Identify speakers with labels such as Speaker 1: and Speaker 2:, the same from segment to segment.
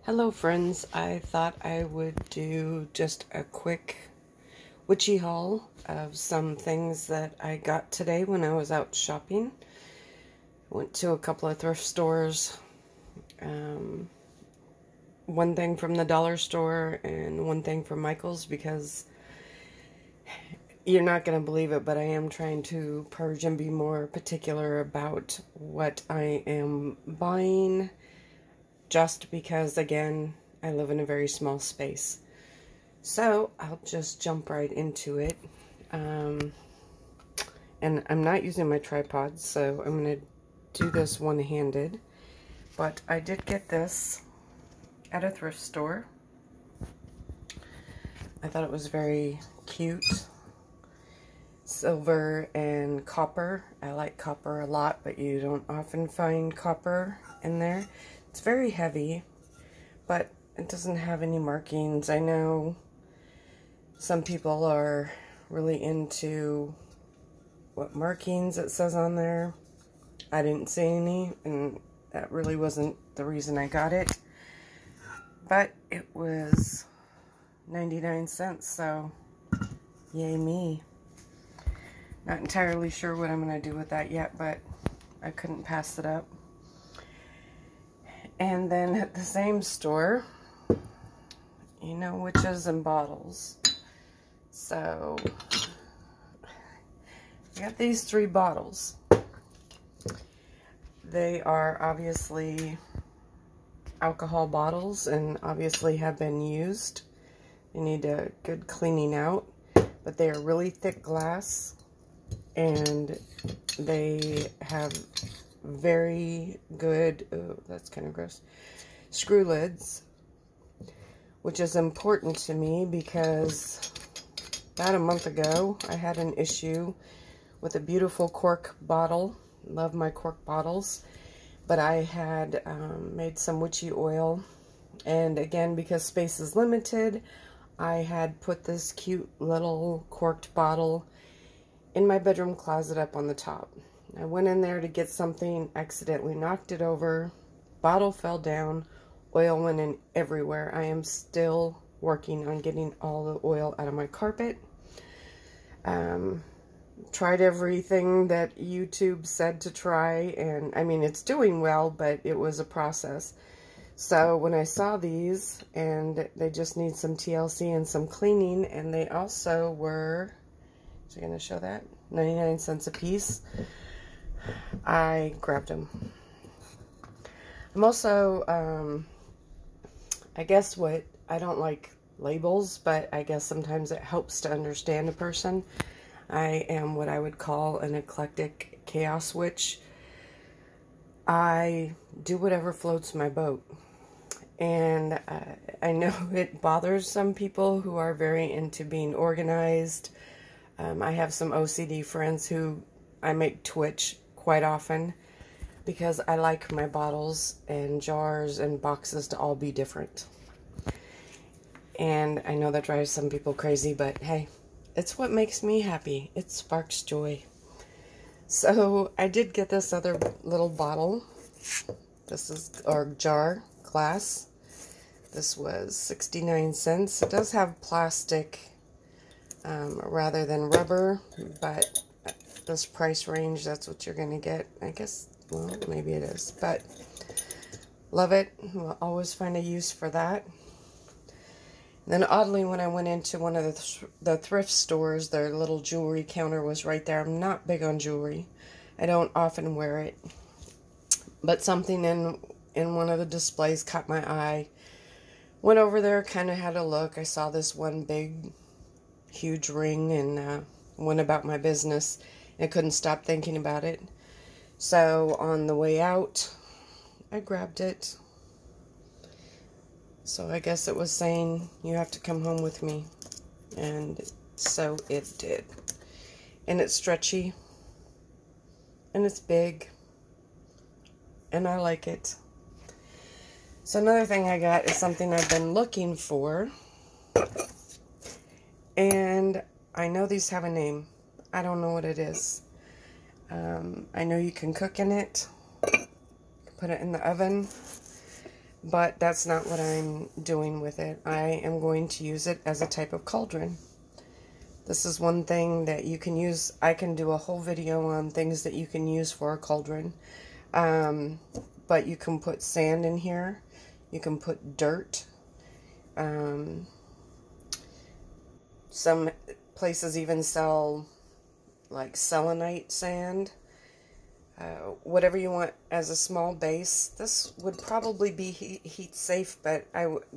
Speaker 1: Hello friends, I thought I would do just a quick witchy haul of some things that I got today when I was out shopping. Went to a couple of thrift stores, one thing from the dollar store and one thing from Michael's, because you're not going to believe it, but I am trying to purge and be more particular about what I am buying. Just because, again, I live in a very small space. So, I'll just jump right into it. And I'm not using my tripod, so I'm going to do this one-handed. But I did get this at a thrift store. I thought it was very cute. Silver and copper. I like copper a lot, but you don't often find copper in there. It's very heavy, but it doesn't have any markings. I know some people are really into what markings it says on there. I didn't see any, and that really wasn't the reason I got it. But it was 99 cents, so yay me. Not entirely sure what I'm going to do with that yet, but I couldn't pass it up. And then at the same store, you know, witches and bottles. So, I got these 3 bottles. They are obviously alcohol bottles and obviously have been used. They need a good cleaning out, but they are really thick glass and they have very good, oh, that's kind of gross, screw lids, which is important to me because about a month ago I had an issue with a beautiful cork bottle. Love my cork bottles, but I had made some witchy oil, and again, because space is limited, I had put this cute little corked bottle in my bedroom closet up on the top. I went in there to get something, accidentally knocked it over, bottle fell down, oil went in everywhere. I am still working on getting all the oil out of my carpet. Tried everything that YouTube said to try, and I mean, it's doing well, but it was a process. So when I saw these, and they just need some TLC and some cleaning, and they also were, is it going to show that? 99 cents a piece. I grabbed them. I'm also, I guess I don't like labels, but I guess sometimes it helps to understand a person. I am what I would call an eclectic chaos witch. I do whatever floats my boat. And I know it bothers some people who are very into being organized. I have some OCD friends who I make twitch quite often because I like my bottles and jars and boxes to all be different. And I know that drives some people crazy, but hey, it's what makes me happy. It sparks joy. So I did get this other little bottle. This is, or jar, glass. This was 69 cents. It does have plastic rather than rubber, but this price range, that's what you're going to get. I guess, well, maybe it is, but love it. We'll always find a use for that. And then oddly, when I went into one of the thrift stores, their little jewelry counter was right there. I'm not big on jewelry. I don't often wear it. But something in one of the displays caught my eye. Went over there, kind of had a look. I saw this one big, huge ring and went about my business. I couldn't stop thinking about it. So on the way out, I grabbed it. So I guess it was saying, you have to come home with me. And so it did. And it's stretchy. And it's big. And I like it. So another thing I got is something I've been looking for. And I know these have a name. I don't know what it is. I know you can cook in it. Put it in the oven. but that's not what I'm doing with it. I am going to use it as a type of cauldron. This is one thing that you can use. I can do a whole video on things that you can use for a cauldron. But you can put sand in here. You can put dirt. Some places even sell like selenite sand. Whatever you want as a small base. This would probably be heat safe, but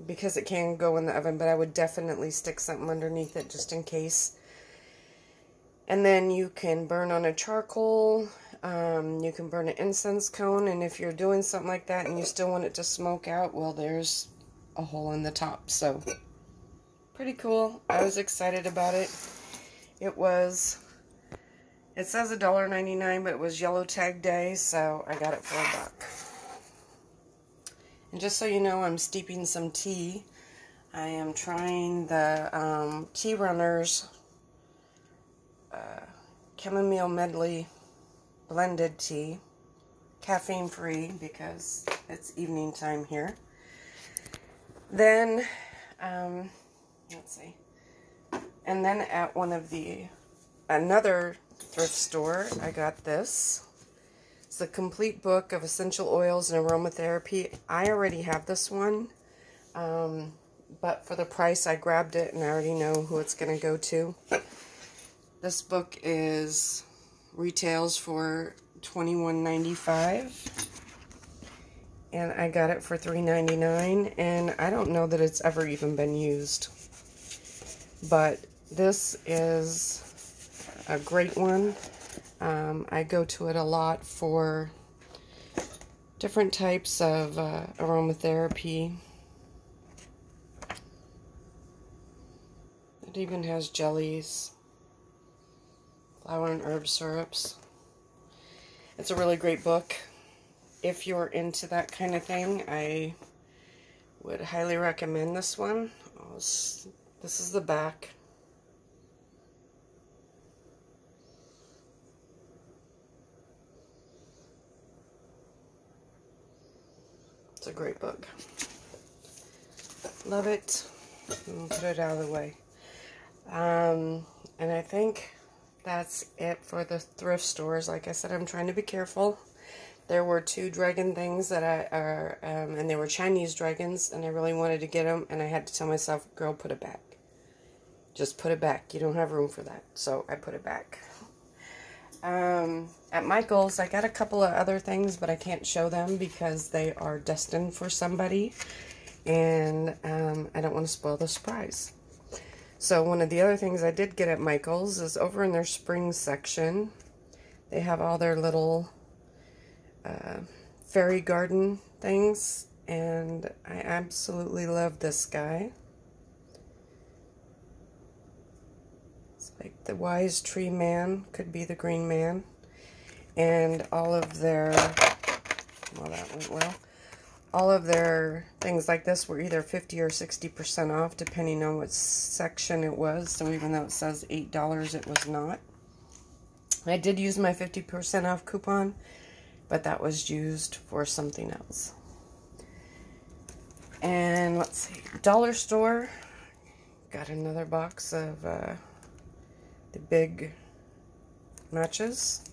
Speaker 1: because it can go in the oven, but I would definitely stick something underneath it just in case. And then you can burn on a charcoal. You can burn an incense cone, and if you're doing something like that and you still want it to smoke out, well, there's a hole in the top. So pretty cool. I was excited about it. It says $1.99, but it was yellow tag day, so I got it for $1. And just so you know, I'm steeping some tea. I am trying the Tea Runners chamomile medley blended tea, caffeine free because it's evening time here. Then let's see, and then at another thrift store, I got this. It's the complete book of essential oils and aromatherapy. I already have this one, but for the price I grabbed it, and I already know who it's going to go to. This book retails for $21.95, and I got it for $3.99, and I don't know that it's ever even been used, but this is a great one. I go to it a lot for different types of aromatherapy. It even has jellies, flower and herb syrups. It's a really great book. If you're into that kind of thing, I would highly recommend this one. This is the back. It's a great book. Love it. I'll put it out of the way. And I think that's it for the thrift stores. Like I said, I'm trying to be careful. There were 2 dragon things that and they were Chinese dragons, and I really wanted to get them, and I had to tell myself, girl, put it back. Just put it back. You don't have room for that. So I put it back. At Michael's, I got a couple of other things, but I can't show them because they are destined for somebody, and I don't want to spoil the surprise. So one of the other things I did get at Michael's is over in their spring section. They have all their little fairy garden things, and I absolutely love this guy. It's like the wise tree man, could be the green man, and all of their, well, that went well. All of their things like this were either 50 or 60% off, depending on what section it was. So even though it says $8, it was not. I did use my 50% off coupon, but that was used for something else. And let's see, dollar store, got another box of the big matches,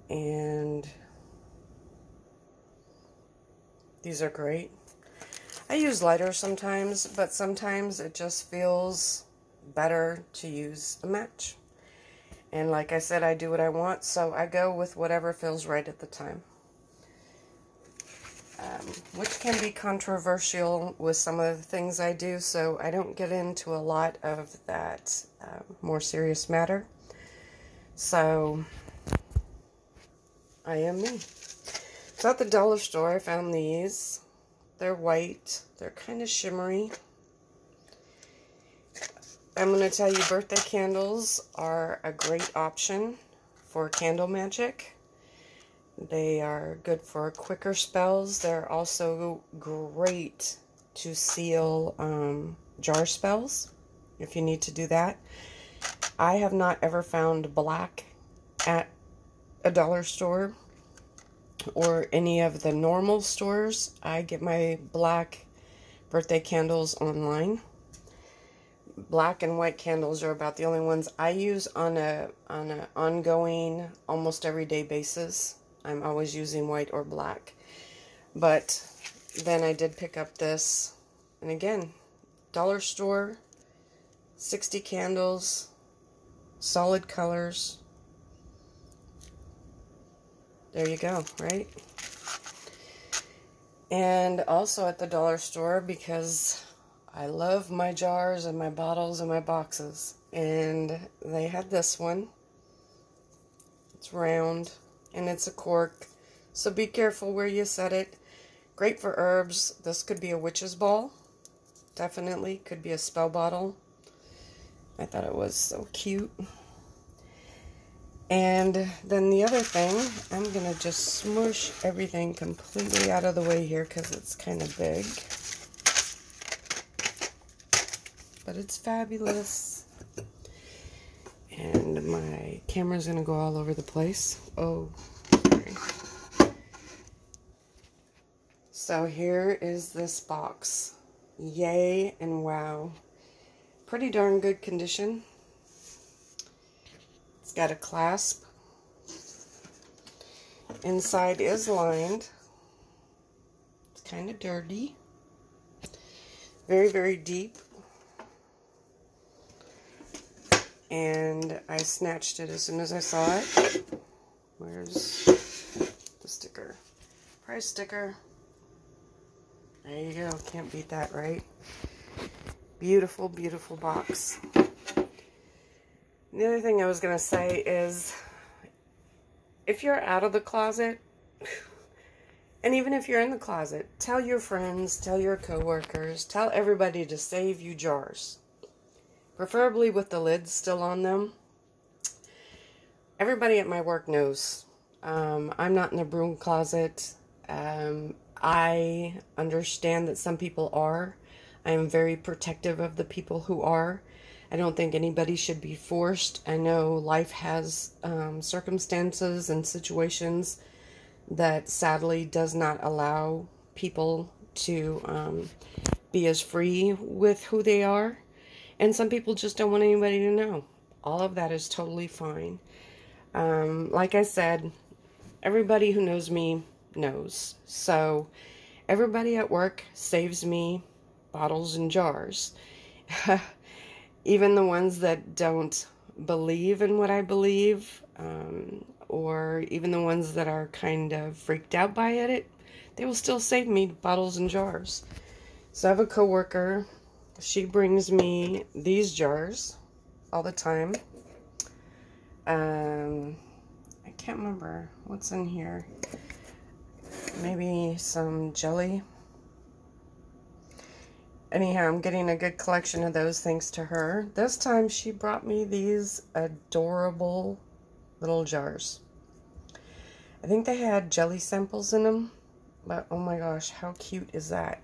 Speaker 1: and these are great. I use lighters sometimes, but sometimes it just feels better to use a match. And like I said, I do what I want, so I go with whatever feels right at the time. Which can be controversial with some of the things I do, so I don't get into a lot of that more serious matter. So, I am me. So at the dollar store, I found these. They're white. They're kind of shimmery. I'm going to tell you, birthday candles are a great option for candle magic. They are good for quicker spells. They're also great to seal jar spells, if you need to do that. I have not ever found black at a dollar store. or any of the normal stores. I get my black birthday candles online. Black and white candles are about the only ones I use on a ongoing, almost everyday basis. I'm always using white or black. But then I did pick up this, and again, dollar store, 60 candles, solid colors. There you go, right? And also at the dollar store, because I love my jars and my bottles and my boxes. And they had this one. It's round and it's a cork. So be careful where you set it. Great for herbs. This could be a witch's ball. Definitely. Could be a spell bottle. I thought it was so cute. And then the other thing, I'm going to just smush everything completely out of the way here because it's kind of big. But it's fabulous. And my camera's going to go all over the place. Oh, sorry. So here is this box. Yay and wow. Pretty darn good condition. It's got a clasp. Inside is lined. It's kind of dirty. Very, very deep. And I snatched it as soon as I saw it. Where's the sticker? Price sticker. There you go. Can't beat that, right? Beautiful, beautiful box. The other thing I was going to say is, if you're out of the closet, and even if you're in the closet, tell your friends, tell your coworkers, tell everybody to save you jars. Preferably with the lids still on them. Everybody at my work knows. I'm not in the broom closet. I understand that some people are. I am very protective of the people who are. I don't think anybody should be forced. I know life has circumstances and situations that sadly does not allow people to be as free with who they are. And some people just don't want anybody to know. All of that is totally fine. Like I said, everybody who knows me knows. So everybody at work saves me bottles and jars. Even the ones that don't believe in what I believe, or even the ones that are kind of freaked out by it, they will still save me bottles and jars. So I have a coworker. She brings me these jars all the time. I can't remember what's in here. Maybe some jelly. Anyhow, I'm getting a good collection of those thanks to her. This time she brought me these adorable little jars. I think they had jelly samples in them, but oh my gosh, how cute is that?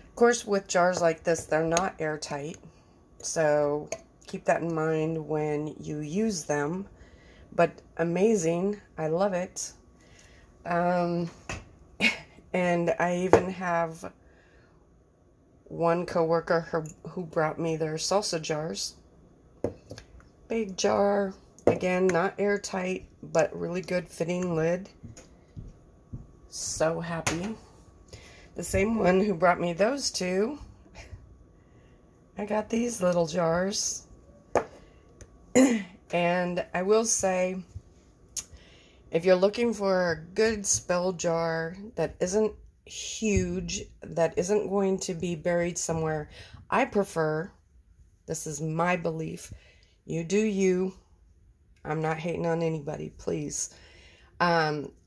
Speaker 1: Of course, with jars like this, they're not airtight, so keep that in mind when you use them. But amazing, I love it. And I even have one coworker who brought me their salsa jars. Big jar, again, not airtight, but really good fitting lid. So happy. The same one who brought me those two, I got these little jars. And I will say, if you're looking for a good spell jar that isn't huge, that isn't going to be buried somewhere, I prefer, this is my belief, you do you. I'm not hating on anybody, please.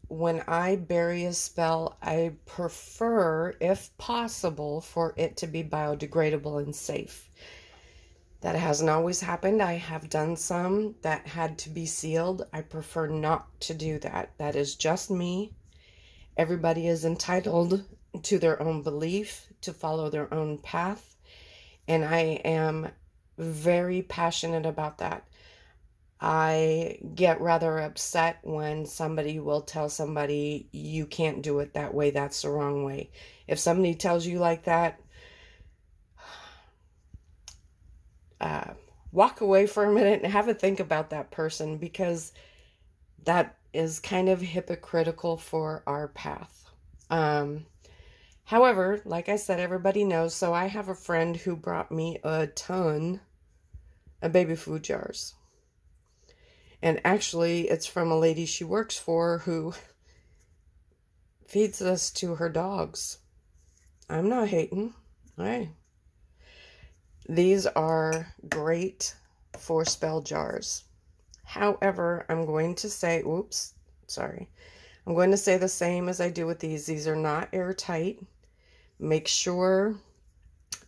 Speaker 1: When I bury a spell, I prefer, if possible, for it to be biodegradable and safe. That hasn't always happened. I have done some that had to be sealed. I prefer not to do that. That is just me. Everybody is entitled to their own belief, to follow their own path, and I am very passionate about that. I get rather upset when somebody will tell somebody, you can't do it that way, that's the wrong way. If somebody tells you like that, walk away for a minute and have a think about that person, because that is kind of hypocritical for our path. However, like I said, everybody knows. So I have a friend who brought me a ton of baby food jars. And actually, it's from a lady she works for who feeds us to her dogs. I'm not hating. Hey. These are great for spell jars. However, I'm going to say, oops, sorry. I'm going to say the same as I do with these. These are not airtight. Make sure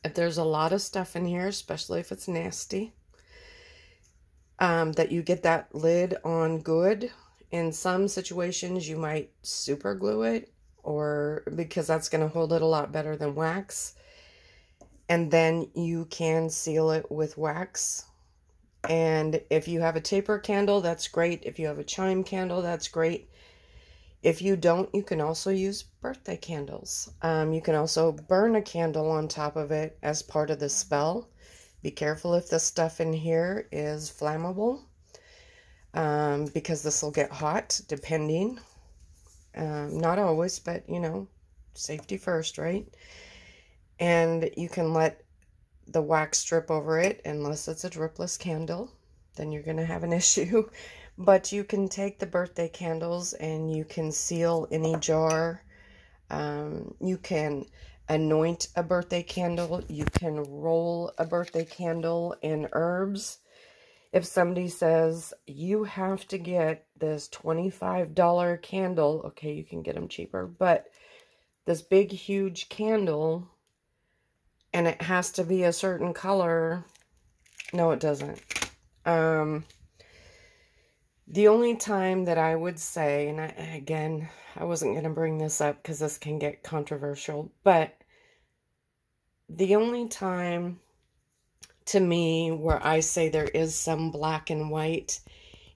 Speaker 1: if there's a lot of stuff in here, especially if it's nasty, that you get that lid on good. In some situations, you might super glue it, or because that's going to hold it a lot better than wax. And then you can seal it with wax. And if you have a taper candle, that's great. If you have a chime candle, that's great. If you don't, you can also use birthday candles. You can also burn a candle on top of it as part of the spell. Be careful if the stuff in here is flammable, because this will get hot depending. Not always, but you know, safety first, right? And you can let the wax drip over it, unless it's a dripless candle, then you're going to have an issue. But you can take the birthday candles and you can seal any jar. You can anoint a birthday candle. You can roll a birthday candle in herbs. If somebody says, you have to get this $25 candle, okay, you can get them cheaper, but this big, huge candle, and it has to be a certain color. No, it doesn't. The only time that I would say, and again, I wasn't going to bring this up because this can get controversial, but the only time to me where I say there is some black and white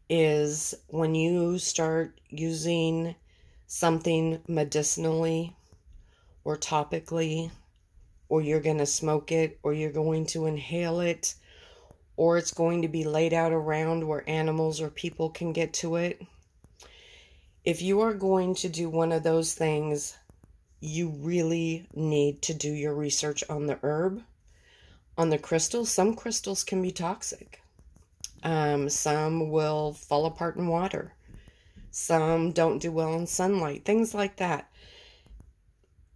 Speaker 1: is when you start using something medicinally or topically, or you're going to smoke it, or you're going to inhale it, or it's going to be laid out around where animals or people can get to it. If you are going to do one of those things, you really need to do your research on the herb, on the crystals. Some crystals can be toxic. Some will fall apart in water. Some don't do well in sunlight, things like that.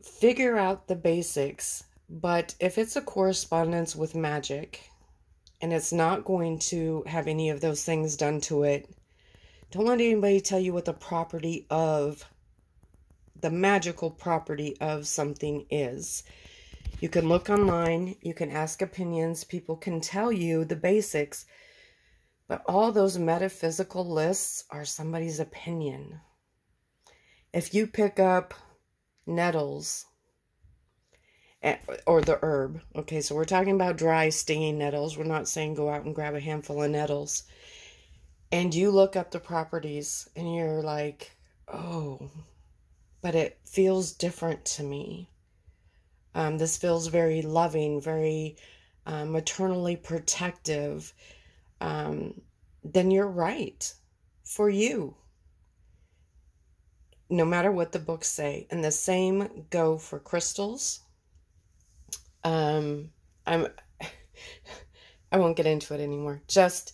Speaker 1: Figure out the basics. But if it's a correspondence with magic and it's not going to have any of those things done to it, don't let anybody tell you what the property of, the magical property of something is. You can look online, you can ask opinions, people can tell you the basics, but all those metaphysical lists are somebody's opinion. If you pick up nettles, or the herb. Okay, so we're talking about dry, stinging nettles. We're not saying go out and grab a handful of nettles. And you look up the properties and you're like, oh, but it feels different to me. This feels very loving, very maternally protective. Then you're right for you. No matter what the books say. And the same go for crystals. I won't get into it anymore. Just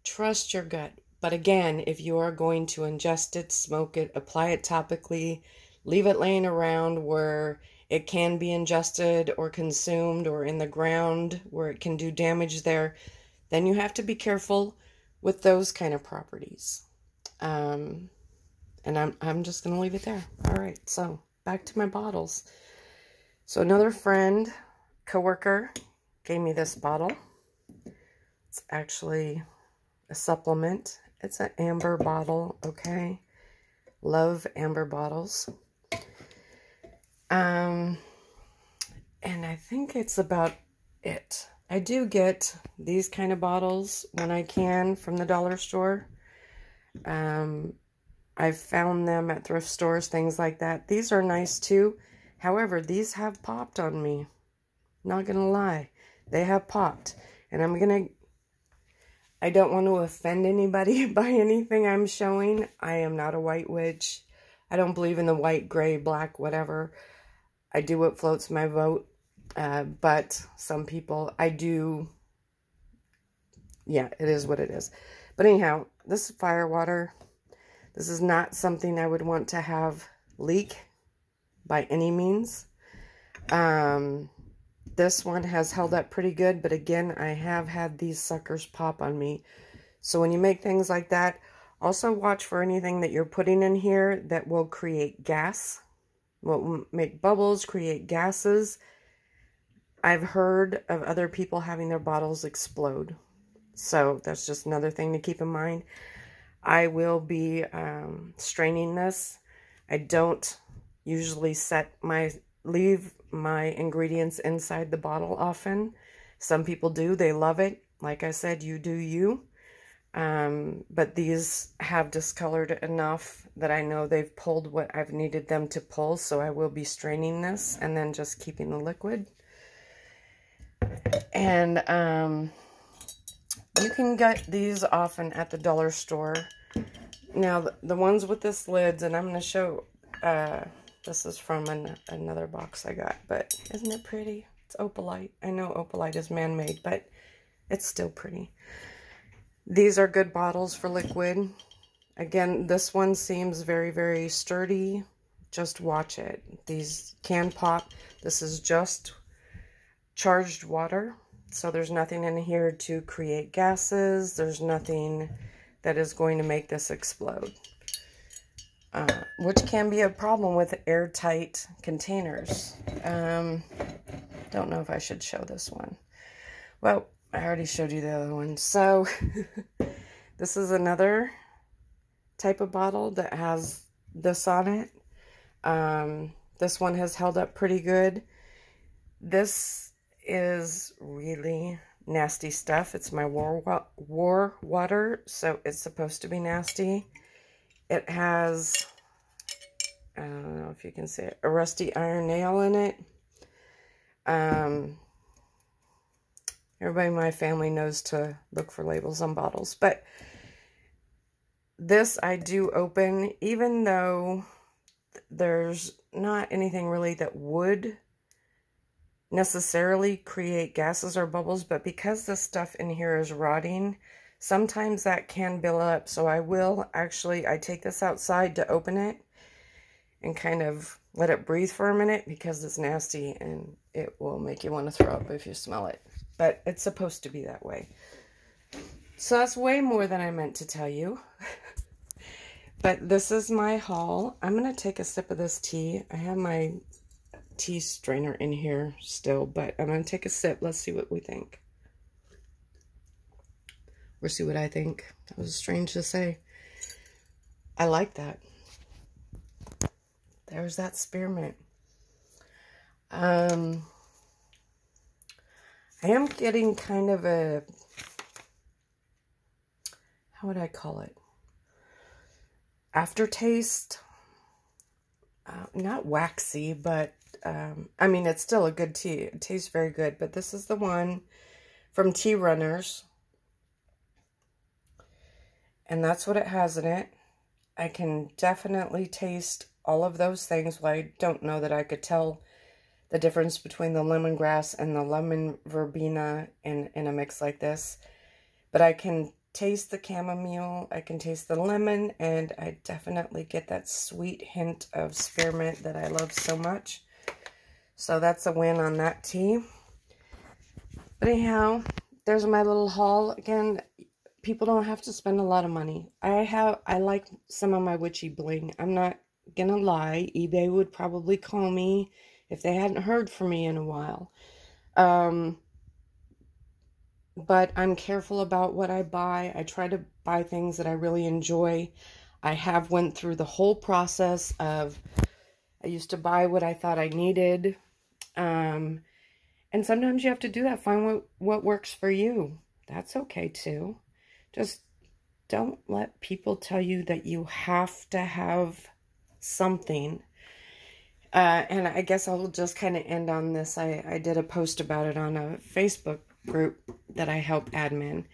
Speaker 1: trust your gut. But again, if you are going to ingest it, smoke it, apply it topically, leave it laying around where it can be ingested or consumed, or in the ground where it can do damage there, then you have to be careful with those kind of properties. And I'm just going to leave it there. All right, so back to my bottles. So another friend, coworker, gave me this bottle. It's actually a supplement. It's an amber bottle, okay? Love amber bottles. And I think it's about it. I do get these kind of bottles when I can from the dollar store. I've found them at thrift stores, things like that. These are nice too. However, these have popped on me. Not gonna lie. They have popped. And I don't want to offend anybody by anything I'm showing. I am not a white witch. I don't believe in the white, gray, black, whatever. I do what floats my boat. But some people, I do. Yeah, it is what it is. But anyhow, this is fire water. This is not something I would want to have leak by any means. This one has held up pretty good, but again, I have had these suckers pop on me. So when you make things like that, also watch for anything that you're putting in here that will create gas, will make bubbles, create gases. I've heard of other people having their bottles explode. So that's just another thing to keep in mind. I will be straining this. I don't usually leave my ingredients inside the bottle often. Some people do. They love it. Like I said, you do you. But these have discolored enough that I know they've pulled what I've needed them to pull. So I will be straining this and then just keeping the liquid. And you can get these often at the dollar store. Now, the ones with this lids, and I'm going to show, this is from another box I got, but isn't it pretty? It's opalite. I know opalite is man-made, but it's still pretty. These are good bottles for liquid. Again, this one seems very, very sturdy. Just watch it. These can pop. This is just charged water. So there's nothing in here to create gases. There's nothing that is going to make this explode. Which can be a problem with airtight containers. Don't know if I should show this one. Well, I already showed you the other one. So this is another type of bottle that has this on it. This one has held up pretty good. This is really nasty stuff. It's my war water, so it's supposed to be nasty. It has, I don't know if you can see it, a rusty iron nail in it. Everybody in my family knows to look for labels on bottles, but this I do open, even though there's not anything really that would necessarily create gases or bubbles, but because this stuff in here is rotting, sometimes that can build up. So I take this outside to open it and kind of let it breathe for a minute because it's nasty and it will make you want to throw up if you smell it. But it's supposed to be that way. So that's way more than I meant to tell you. But this is my haul. I'm going to take a sip of this tea. I have my tea strainer in here still, but I'm going to take a sip. Let's see what we think. Or see what I think. That was strange to say. I like that. There's that spearmint. I am getting kind of a, how would I call it? Aftertaste. Not waxy, but I mean, it's still a good tea. It tastes very good, but this is the one from Tea Runners. And that's what it has in it. I can definitely taste all of those things. Well, I don't know that I could tell the difference between the lemongrass and the lemon verbena in a mix like this. But I can taste the chamomile, I can taste the lemon, and I definitely get that sweet hint of spearmint that I love so much. So that's a win on that tea. But anyhow, there's my little haul. Again, people don't have to spend a lot of money. I like some of my witchy bling. I'm not gonna lie. eBay would probably call me if they hadn't heard from me in a while. But I'm careful about what I buy. I try to buy things that I really enjoy. I have went through the whole process of, I used to buy what I thought I needed. And And sometimes you have to do that. Find what works for you. That's okay too. Just don't let people tell you that you have to have something. And I guess I'll just kind of end on this. I did a post about it on a Facebook group that I help admin.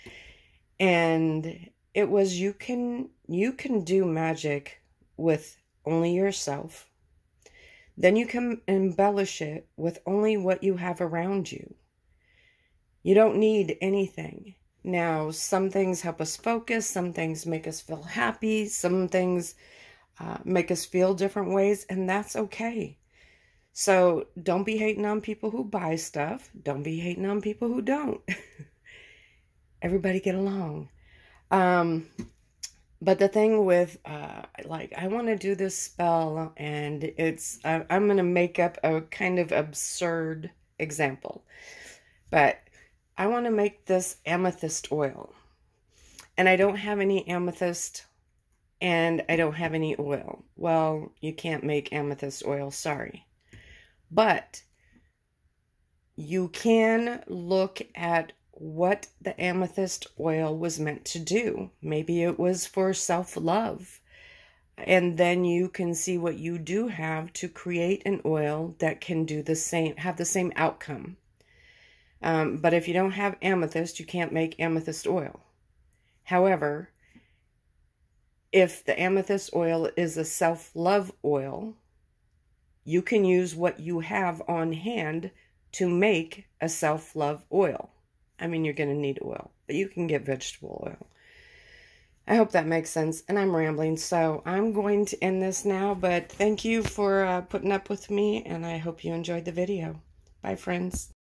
Speaker 1: And it was you can do magic with only yourself. Then you can embellish it with only what you have around you. You don't need anything. Now, some things help us focus. Some things make us feel happy. Some things make us feel different ways, and that's okay. So don't be hating on people who buy stuff. Don't be hating on people who don't. Everybody get along. But the thing with, like, I want to do this spell, and I'm going to make up a kind of absurd example. But I want to make this amethyst oil. And I don't have any amethyst, and I don't have any oil. Well, you can't make amethyst oil, sorry. But you can look at what the amethyst oil was meant to do. Maybe it was for self-love. And then you can see what you do have to create an oil that can do the same, have the same outcome. But if you don't have amethyst, you can't make amethyst oil. However, if the amethyst oil is a self-love oil, you can use what you have on hand to make a self-love oil. I mean, you're going to need oil, but you can get vegetable oil. I hope that makes sense, and I'm rambling, so I'm going to end this now, but thank you for putting up with me, and I hope you enjoyed the video. Bye, friends.